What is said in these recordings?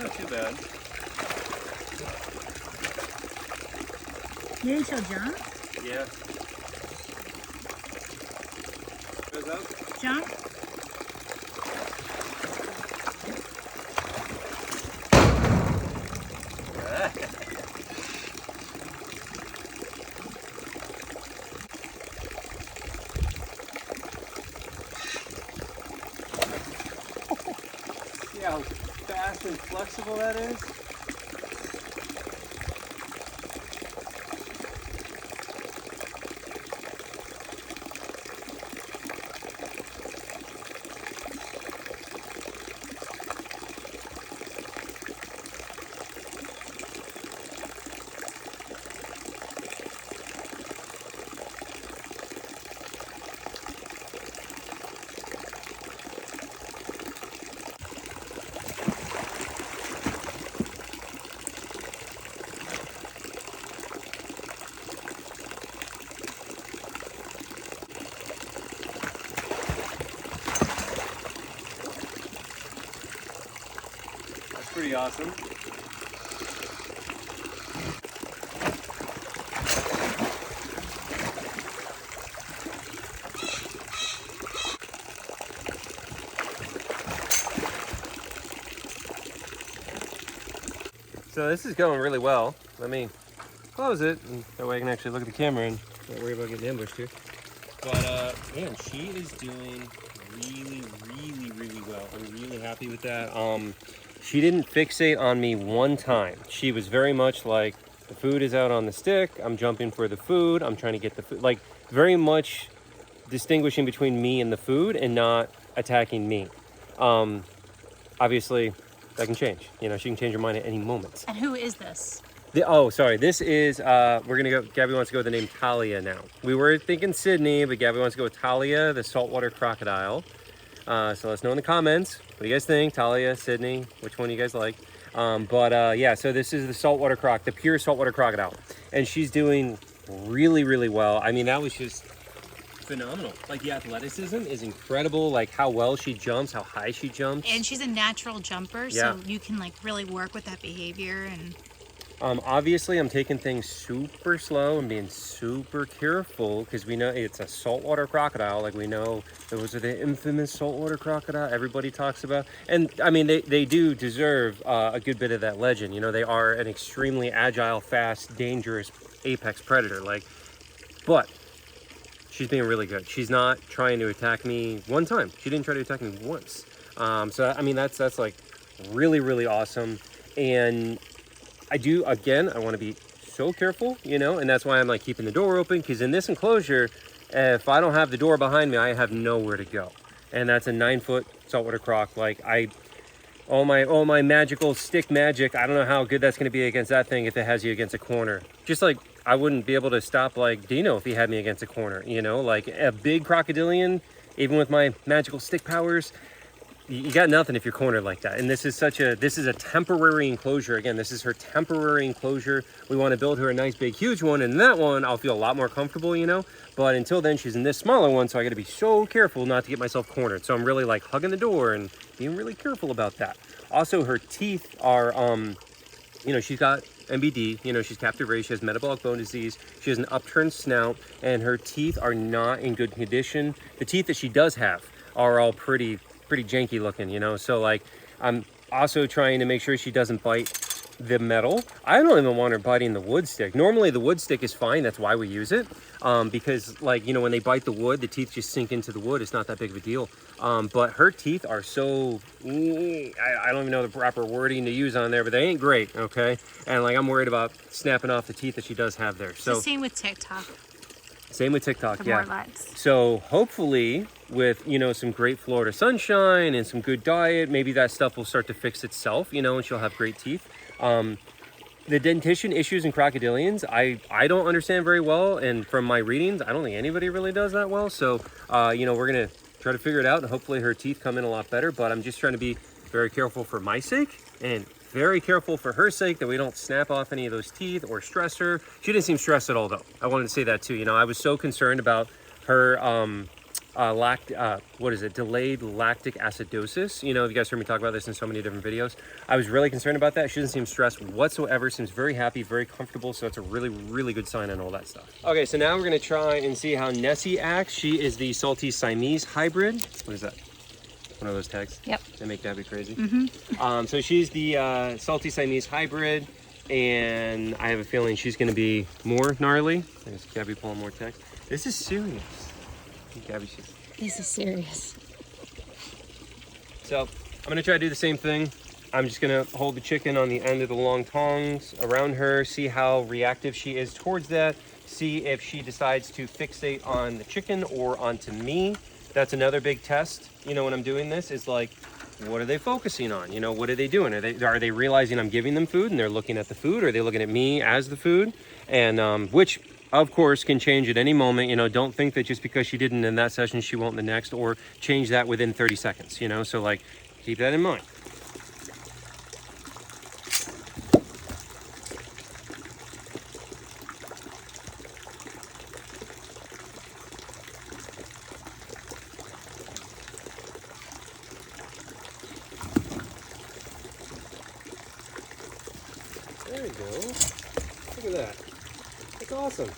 not too bad. You think she'll jump? Yeah. Goes up. Jump? See how fast and flexible that is? Pretty awesome. So this is going really well. Let me close it, and that way I can actually look at the camera and not worry about getting ambushed here. But man, she is doing really well. I'm really happy with that. She didn't fixate on me one time. She was very much like, the food is out on the stick, I'm jumping for the food, I'm trying to get the food. Like, very much distinguishing between me and the food and not attacking me. Obviously, that can change. You know, she can change her mind at any moment. And who is this? Oh, sorry. This is, we're going to go, Gabby wants to go with the name Talia now. We were thinking Sydney, but Gabby wants to go with Talia, the saltwater crocodile. So let us know in the comments. What do you guys think? Talia, Sydney, which one do you guys like? Yeah, so this is the saltwater croc, the pure saltwater crocodile. And she's doing really well. I mean, that was just phenomenal. Like, the athleticism is incredible. Like, how well she jumps, how high she jumps. And she's a natural jumper, Yeah. so you can like really work with that behavior. And obviously, I'm taking things super slow and being super careful because we know it's a saltwater crocodile. Like, we know those are the infamous saltwater crocodile everybody talks about. And I mean, they do deserve a good bit of that legend. You know, they are an extremely agile, fast, dangerous apex predator. Like, but she's being really good. She's not trying to attack me one time. She didn't try to attack me once. So I mean, that's like really awesome. And I do, again, I want to be so careful, you know, and that's why I'm like keeping the door open, because in this enclosure, if I don't have the door behind me, I have nowhere to go. And that's a 9-foot saltwater croc. Like, all my magical stick magic, I don't know how good that's going to be against that thing if it has you against a corner. Just like I wouldn't be able to stop like Dino if he had me against a corner, you know, like a big crocodilian, even with my magical stick powers, you got nothing if you're cornered like that. And this is a temporary enclosure. Again, this is her temporary enclosure. We want to build her a nice big huge one, and in that one I'll feel a lot more comfortable, you know. But until then, she's in this smaller one, so I got to be so careful not to get myself cornered. So I'm really like hugging the door and being really careful about that. Also, her teeth are you know, she's got MBD, you know, she's captive raised, she has metabolic bone disease, she has an upturned snout, and her teeth are not in good condition. The teeth that she does have are all pretty janky looking, you know. So like, I'm also trying to make sure she doesn't bite the metal. I don't even want her biting the wood stick. Normally the wood stick is fine, that's why we use it, because like, you know, when they bite the wood, the teeth just sink into the wood. It's not that big of a deal. But her teeth are so, I don't even know the proper wording to use on there, but they ain't great, okay? And like, I'm worried about snapping off the teeth that she does have there. So same with TikTok. Same with TikTok, yeah. More lights. So hopefully with, you know, some great Florida sunshine and some good diet, maybe that stuff will start to fix itself, you know, and she'll have great teeth. The dentition issues in crocodilians, I don't understand very well. And from my readings, I don't think anybody really does that well. So, you know, we're going to try to figure it out, and hopefully her teeth come in a lot better. But I'm just trying to be very careful for my sake and very careful for her sake that we don't snap off any of those teeth or stress her. She didn't seem stressed at all, though. I wanted to say that too. You know, I was so concerned about her delayed lactic acidosis. You know, you guys heard me talk about this in so many different videos. I was really concerned about that. She doesn't seem stressed whatsoever, seems very happy, very comfortable, so that's a really, really good sign on all that stuff. Okay, so now we're gonna try and see how Nessie acts. She is the salty Siamese hybrid. What is that? One of those tags? Yep. They make Gabby crazy. So she's the salty Siamese hybrid, and I have a feeling she's gonna be more gnarly. There's Gabby pulling more tags. This is serious. Gabby's just... This is serious. So I'm gonna try to do the same thing. I'm just gonna hold the chicken on the end of the long tongs around her, see how reactive she is towards that, see if she decides to fixate on the chicken or onto me. That's another big test, you know, when I'm doing this, is like, what are they focusing on? You know, what are they doing? Are they realizing I'm giving them food and they're looking at the food? Or are they looking at me as the food? And which, of course, can change at any moment. You know, don't think that just because she didn't in that session, she won't in the next, or change that within 30 seconds, you know? So like, keep that in mind. There you go. Look at that. That's awesome.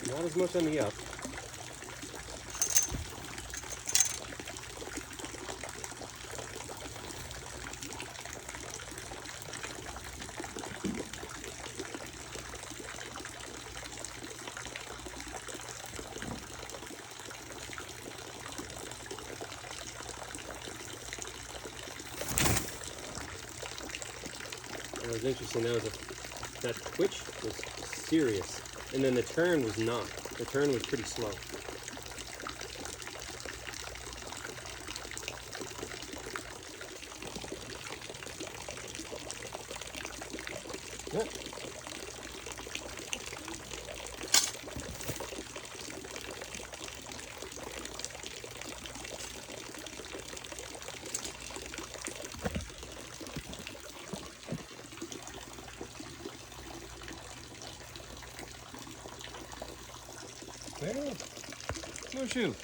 Not as much on the up. What was interesting, that twitch was serious, and then the turn was not. The turn was pretty slow. Yeah. Yeah. Mushu.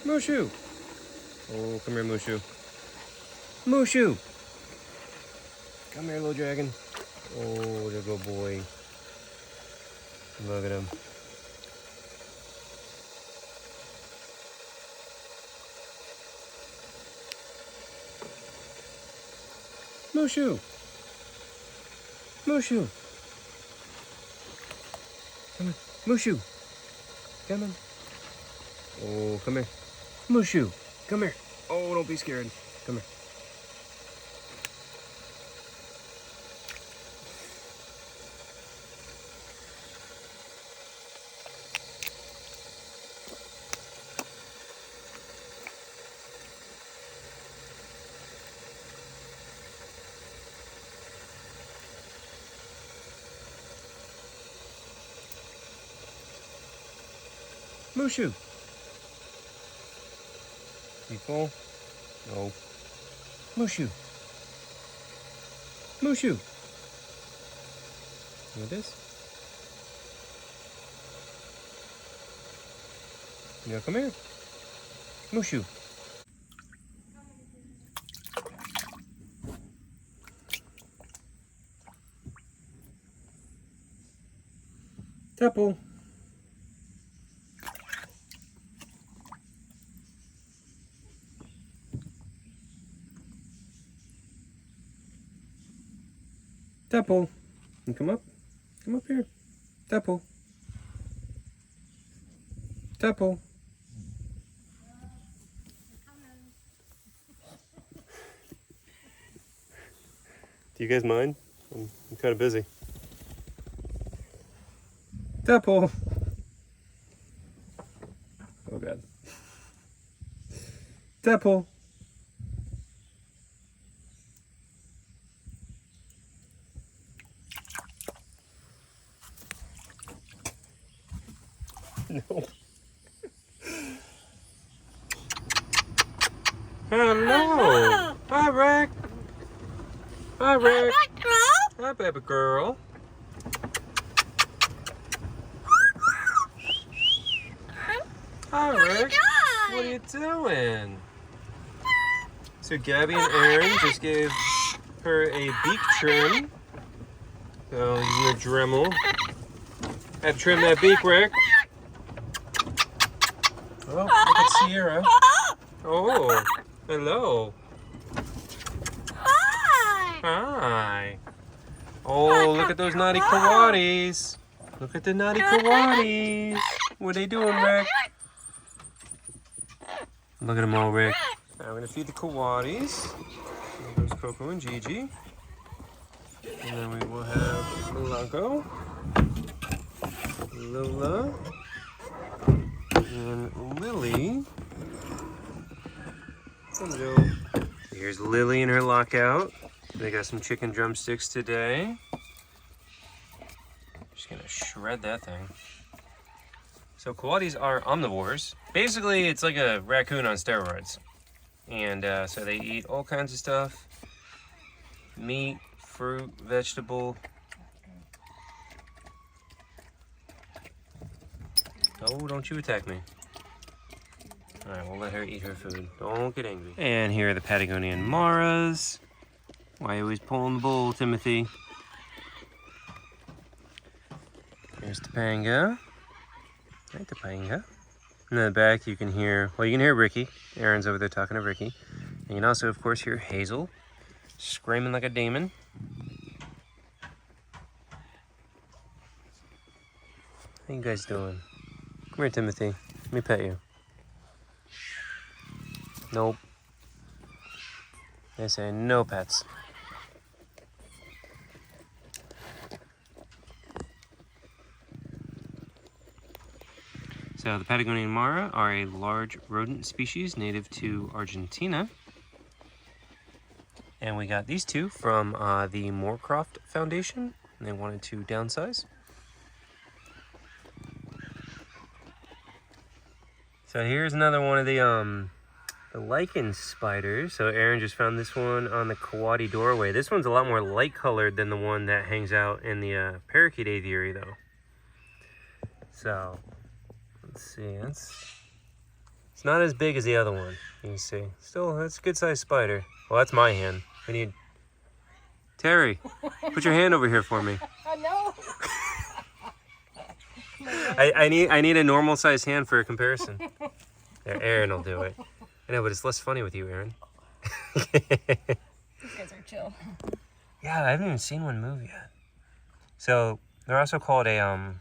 Mushu. Oh, come here, Mushu. Mushu. Come here, little dragon. Oh, there go boy. Look at him. Mushu. Mushu. Come on. Mushu. Come on. Oh, come here. Mushu. Come here. Oh, don't be scared. Come here. Mushu. You full? No. Mushu. Mushu. You want this? Yeah, come here. Mushu. Tapple. Tapple. You come up. Come up here. Tapple. Tapple. Do you guys mind? I'm kind of busy. Temple. Oh god. Temple. No. Hello. Hi, Rick. Hi, Rick. Hi, baby girl. Hi, Rick. What are you doing? So Gabby and Aaron just gave her a beak trim. So using a Dremel. Have trim that beak, Rick. Oh, look at Sierra. Oh, hello. Hi. Oh, look at those naughty coatis. Look at the naughty coatis. What are they doing, Rick? Look at them all, Rick. Now we're gonna feed the coatis. There's Coco and Gigi. And then we will have Milanko, Lola, and Lily. Hello. So here's Lily in her lockout. They got some chicken drumsticks today. Just gonna shred that thing. So coatis are omnivores. Basically, it's like a raccoon on steroids. And so they eat all kinds of stuff. Meat, fruit, vegetable. Oh, don't you attack me. Alright, we'll let her eat her food. Don't get angry. And here are the Patagonian Maras. Why are you always pulling the bull, Timothy? Here's Topanga. Hi, Topanga. In the back, you can hear, well, you can hear Ricky. Aaron's over there talking to Ricky. And you can also, of course, hear Hazel screaming like a demon. How you guys doing? Come here, Timothy. Let me pet you. Nope. They say no pets. So the Patagonian Mara are a large rodent species native to Argentina. And we got these two from the Moorcroft Foundation. And they wanted to downsize. So here's another one of the lichen spiders. So Aaron just found this one on the coati doorway. This one's a lot more light colored than the one that hangs out in the parakeet aviary though. So let's see, it's not as big as the other one, you can see. Still, that's a good sized spider. Well, that's my hand. We need, Terry, put your hand over here for me. No. I need a normal sized hand for a comparison. There, Aaron will do it. I know, but it's less funny with you, Aaron. These guys are chill. Yeah, I haven't even seen one move yet. So they're also called a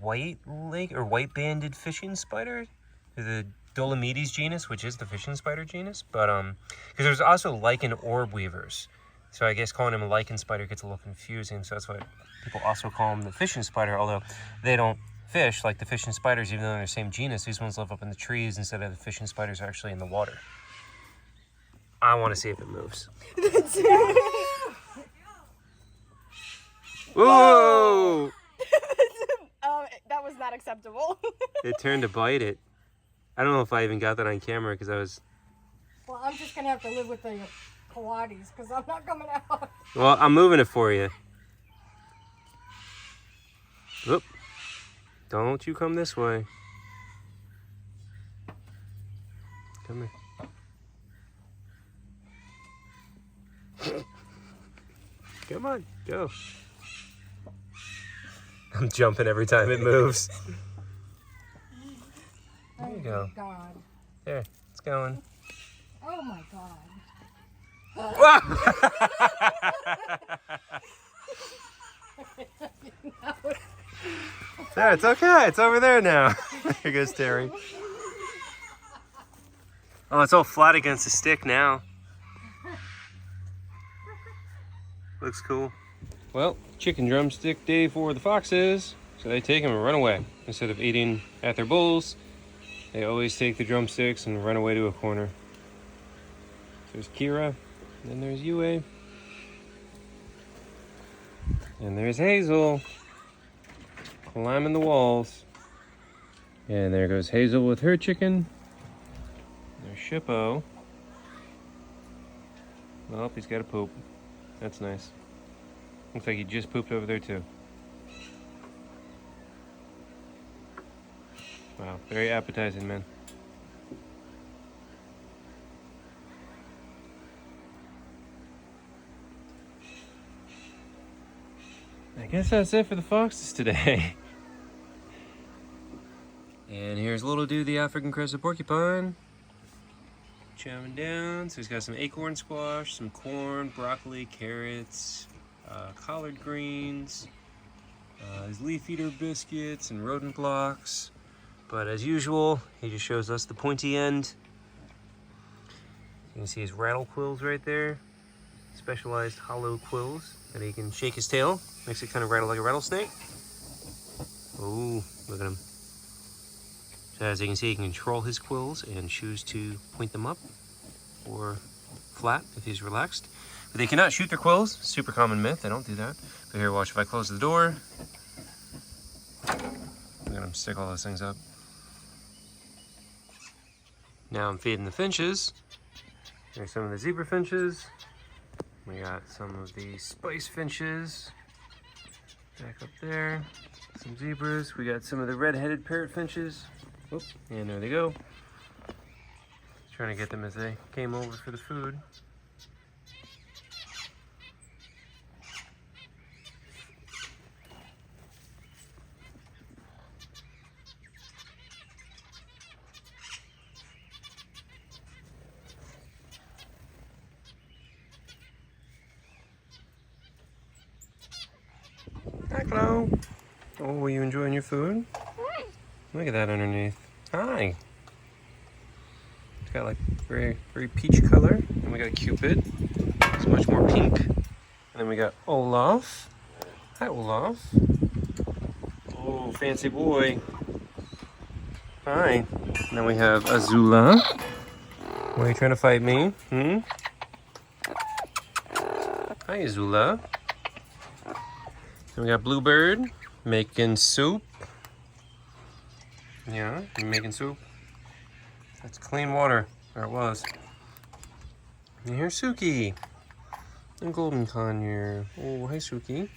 white leg or white banded fishing spider. The Dolomedes genus, which is the fishing spider genus, but because there's also lichen orb weavers. So I guess calling them a lichen spider gets a little confusing. So that's why people also call them the fishing spider, although they don't fish like the fishing spiders, even though they're the same genus. These ones live up in the trees instead of the fishing spiders are actually in the water. I want to see if it moves. Whoa! That was not acceptable. It turned to bite it. I don't know if I even got that on camera because I was... Well, I'm just going to have to live with the coatis because I'm not coming out. Well, I'm moving it for you. Oop. Don't you come this way. Come here. Come on, go. I'm jumping every time it moves. There you go. Oh, God. There, it's going. Oh, my God. There, it's okay. It's over there now. Here goes Terry. Oh, it's all flat against the stick now. Looks cool. Well, chicken drumstick day for the foxes. So they take them and run away. Instead of eating at their bowls, they always take the drumsticks and run away to a corner. There's Kira, and then there's Yue. And there's Hazel, climbing the walls. And there goes Hazel with her chicken. There's Shippo. Oh, he's got to poop. That's nice. Looks like he just pooped over there too. Wow, very appetizing, man. I guess that's it for the foxes today. And here's little dude, the African crested porcupine. Chowing down. So he's got some acorn squash, some corn, broccoli, carrots, collard greens, his leaf eater biscuits, and rodent blocks. But as usual, he just shows us the pointy end. You can see his rattle quills right there. Specialized hollow quills that he can shake his tail. Makes it kind of rattle like a rattlesnake. Oh, look at him. So as you can see, he can control his quills and choose to point them up or flat if he's relaxed. But they cannot shoot their quills. Super common myth, they don't do that. But here, watch, if I close the door, look at him stick all those things up. Now I'm feeding the finches. There's some of the zebra finches. We got some of the spice finches back up there. Some zebras. We got some of the red-headed parrot finches. Oop, and there they go. Trying to get them as they came over for the food. Hi, Chloe. Oh, were you enjoying your food? Look at that underneath. Hi. It's got like very, very peach color. And we got Cupid. It's much more pink. And then we got Olaf. Hi, Olaf. Oh, fancy boy. Hi. And then we have Azula. Why are you trying to fight me? Hmm? Hi, Azula. Then we got Bluebird making soup. Yeah, you making soup? That's clean water, or it was. And here's Suki. And Golden Conure. Oh, hi Suki.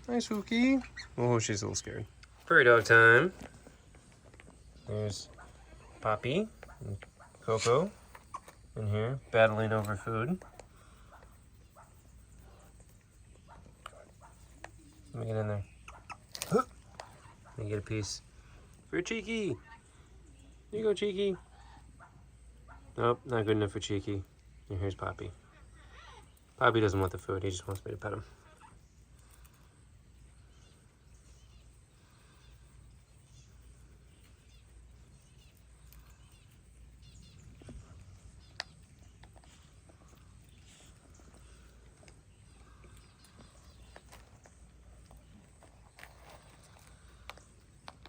Hi Suki. Oh, she's a little scared. Prairie dog time. There's Poppy and Coco in here battling over food. Let me get in there. Let me get a piece. For Cheeky. Here you go, Cheeky. Nope, not good enough for Cheeky. And here's Poppy. Poppy doesn't want the food, he just wants me to pet him.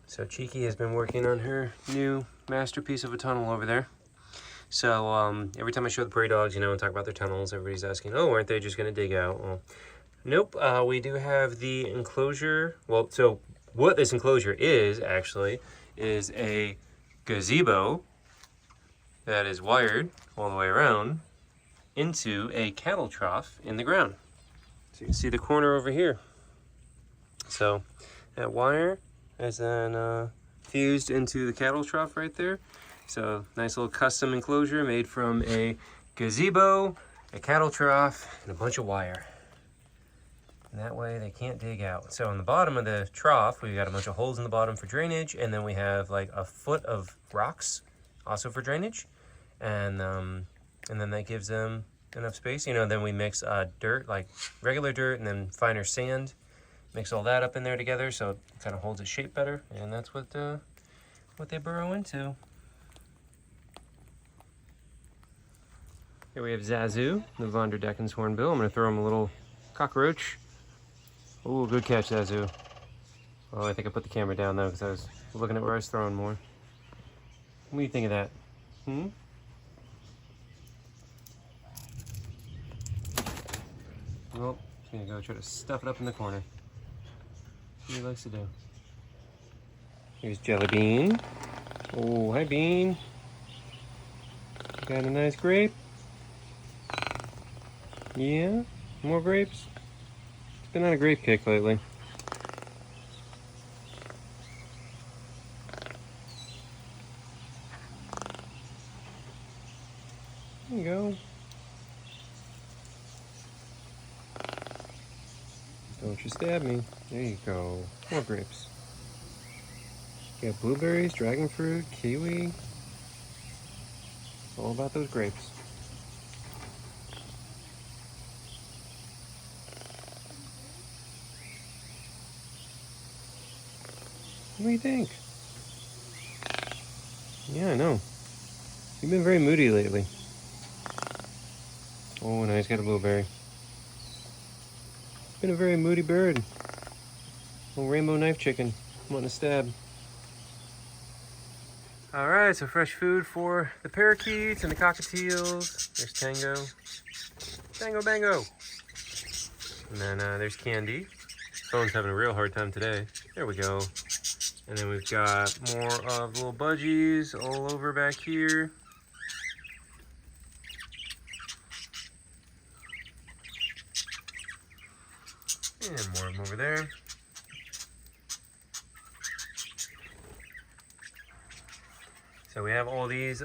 So Cheeky has been working on her new masterpiece of a tunnel over there. So every time I show the prairie dogs, and talk about their tunnels, everybody's asking, oh, aren't they just gonna dig out? Well, nope, we do have the enclosure. Well, so what this enclosure is actually is a gazebo that is wired all the way around into a cattle trough in the ground. So you can see the corner over here. So that wire is then fused into the cattle trough right there. So nice little custom enclosure made from a gazebo, a cattle trough, and a bunch of wire. And that way they can't dig out. So on the bottom of the trough, we've got a bunch of holes in the bottom for drainage, and then we have like a foot of rocks also for drainage. And then that gives them enough space. Then we mix dirt, like regular dirt, and then finer sand. Mix all that up in there together so it kind of holds its shape better, and that's what they burrow into. Here we have Zazu, the Von der Decken's hornbill. I'm going to throw him a little Cockroach. Oh, good catch, Zazu. Oh, I think I put the camera down though because I was looking at where I was throwing more. What do you think of that? Hmm? Well, he's gonna go try to stuff it up in the corner. That's what he likes to do. Here's Jelly Bean. Oh, hi Bean. You got a nice grape? Yeah? More grapes? It's been on a grape kick lately. There you go. Don't you stab me. There you go. More grapes. You got blueberries, dragon fruit, kiwi. It's all about those grapes. What do you think? Yeah, I know. You've been very moody lately. Oh, now he's got a blueberry. Been a very moody bird. Little rainbow knife chicken. Wanting to stab. Alright, so fresh food for the parakeets and the cockatiels. There's Tango. Tango Bango! And then there's Candy. Phone's having a real hard time today. There we go. And then we've got more of little budgies all over back here. And more of them over there. So we have all these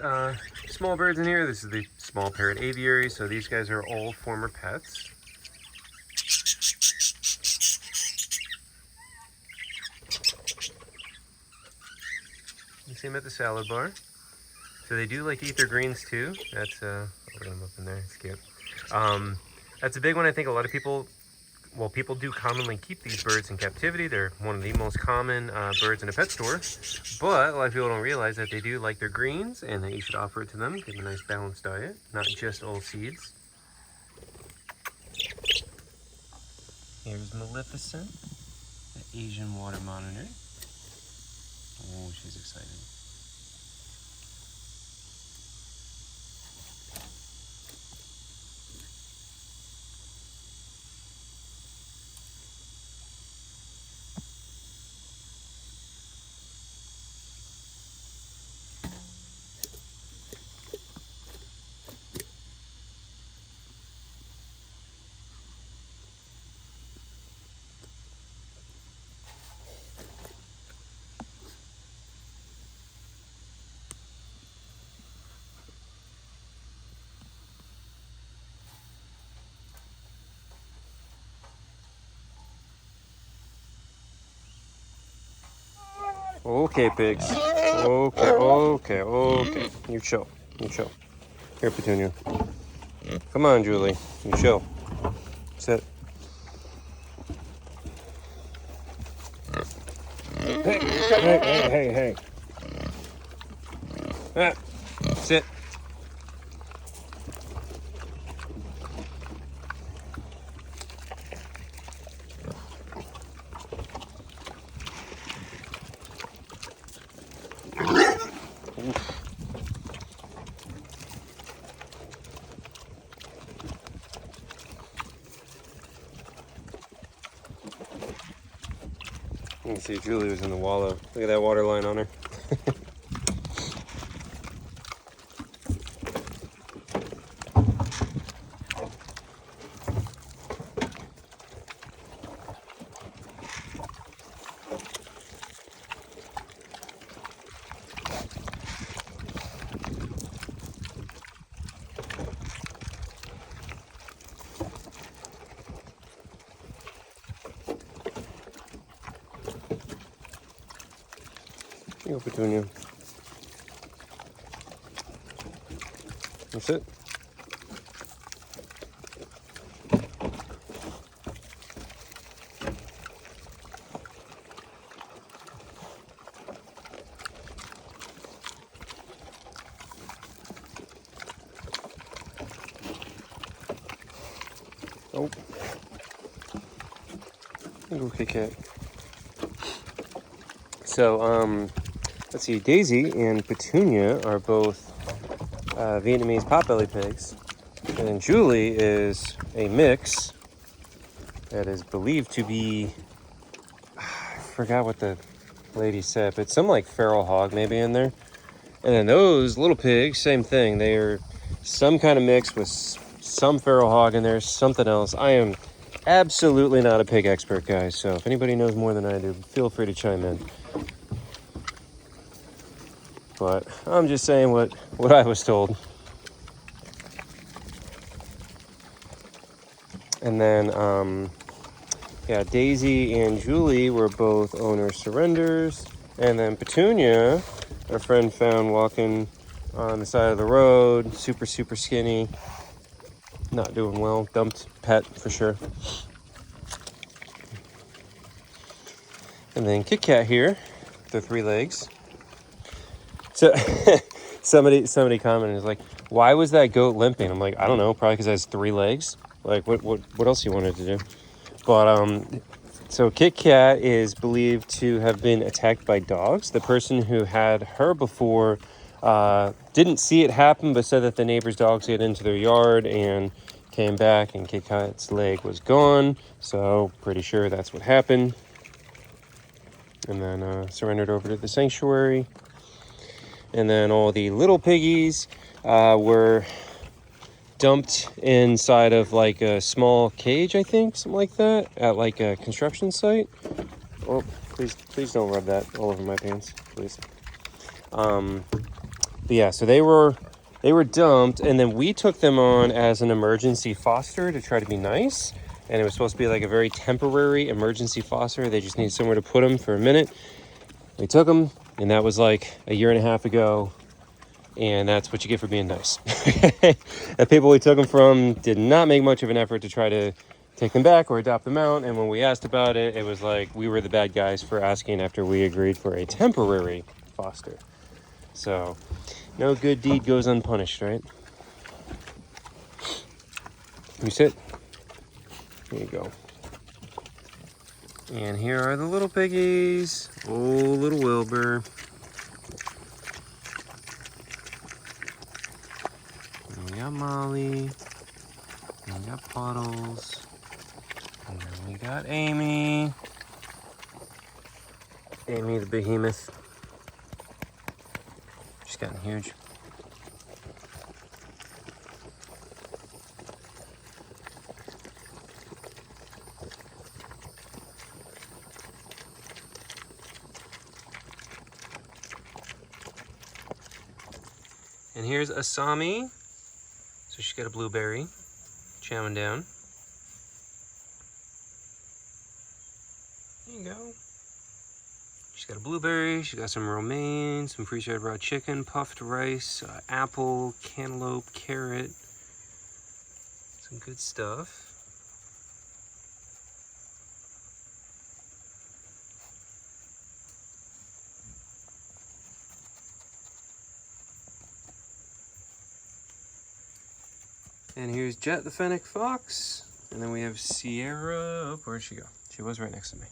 small birds in here. This is the small parrot aviary. So these guys are all former pets. You see them at the salad bar. So they do like to eat their greens too. That's I'll put them up in there. It's cute. That's a big one. I think a lot of people, well, people do commonly keep these birds in captivity. They're one of the most common birds in a pet store. But a lot of people don't realize that they do like their greens and that you should offer it to them. Give them a nice balanced diet, not just all seeds. Here's Maleficent, the Asian water monitor. Oh, she's excited. Okay, pigs. Okay. You chill. Here, Petunia. Come on, Julie. You chill. Sit. Hey. Ah, sit. You can see Julie was in the wallow. Look at that water line on her. Here you go, Petunia. That's it. Oh. Go Kit Kat. So, let's see. Daisy and Petunia are both Vietnamese potbelly pigs. And then Julie is a mix that is believed to be, I forgot what the lady said, but some like feral hog maybe in there. And then those little pigs, same thing. They are some kind of mix with some feral hog in there, something else. I am absolutely not a pig expert, guys. So if anybody knows more than I do, feel free to chime in. But I'm just saying what I was told. And then, yeah, Daisy and Julie were both owner surrenders. And then Petunia, our friend found walking on the side of the road, super, super skinny, not doing well, dumped pet for sure. And then Kit Kat here, the 3 legs. So somebody commented, is like, why was that goat limping? I'm like, I don't know, probably because it has 3 legs. Like, what else you wanted to do? But so Kit Kat is believed to have been attacked by dogs. The person who had her before didn't see it happen, but said that the neighbor's dogs got into their yard and came back, and Kit Kat's leg was gone. So pretty sure that's what happened. And then surrendered over to the sanctuary. And then all the little piggies were dumped inside of like a small cage, I think, something like that, at like a construction site. Oh, please don't rub that all over my pants, please. But yeah, so they were dumped, and then we took them on as an emergency foster to try to be nice. And it was supposed to be like a very temporary emergency foster. They just needed somewhere to put them for a minute. We took them, and that was like a year and a half ago. And that's what you get for being nice. The people we took them from did not make much of an effort to try to take them back or adopt them out. And when we asked about it, it was like we were the bad guys for asking after we agreed for a temporary foster. So no good deed goes unpunished, right? You sit. There you go. And here are the little piggies. Oh, little Wilbur. We got Molly, and we got Puddles, and then we got Amy. Amy the behemoth. She's gotten huge. And here's Asami. So she's got a blueberry, chowing down. There you go. She's got a blueberry, she's got some romaine, some freeze-dried raw chicken, puffed rice, apple, cantaloupe, carrot. Some good stuff. And here's Jet the fennec fox. And then we have Sierra. Oh, where'd she go? She was right next to me.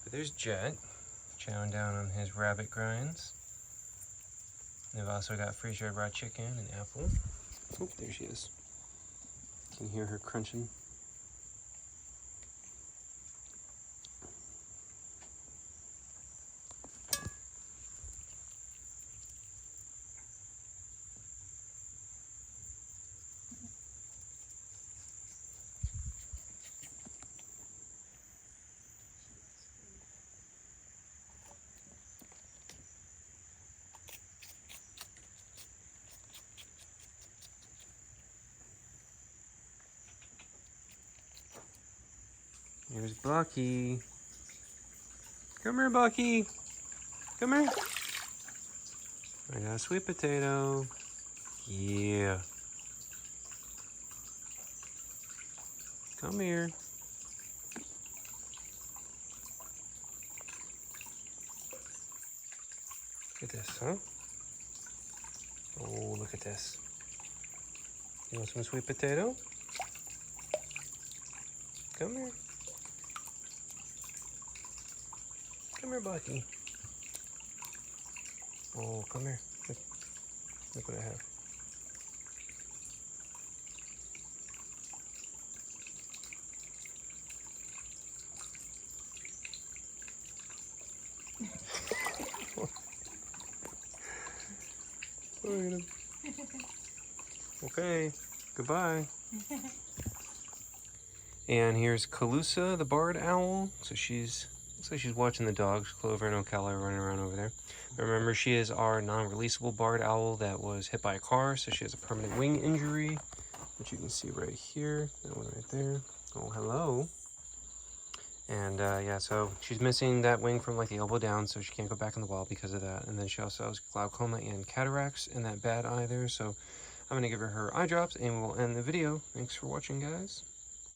But there's Jet, chowing down on his rabbit grinds. They've also got freeze-dried raw chicken and apple. Oh, there she is. Can hear her crunching. Here's Bucky. Come here, Bucky. Come here. I got a sweet potato. Yeah. Come here. Look at this, huh? Oh, look at this. You want some sweet potato? Come here. Come here, Bucky. Oh, come here. Look what I have. Okay, goodbye. And here's Calusa, the barred owl. So looks like she's watching the dogs. Clover and Ocala are running around over there. Remember, she is our non-releasable barred owl that was hit by a car, so she has a permanent wing injury, which you can see right here. That one right there. Oh, hello. And yeah, so she's missing that wing from like the elbow down, so she can't go back in the wild because of that. And then she also has glaucoma and cataracts in that bad eye there. So I'm gonna give her eye drops, and we'll end the video. Thanks for watching, guys.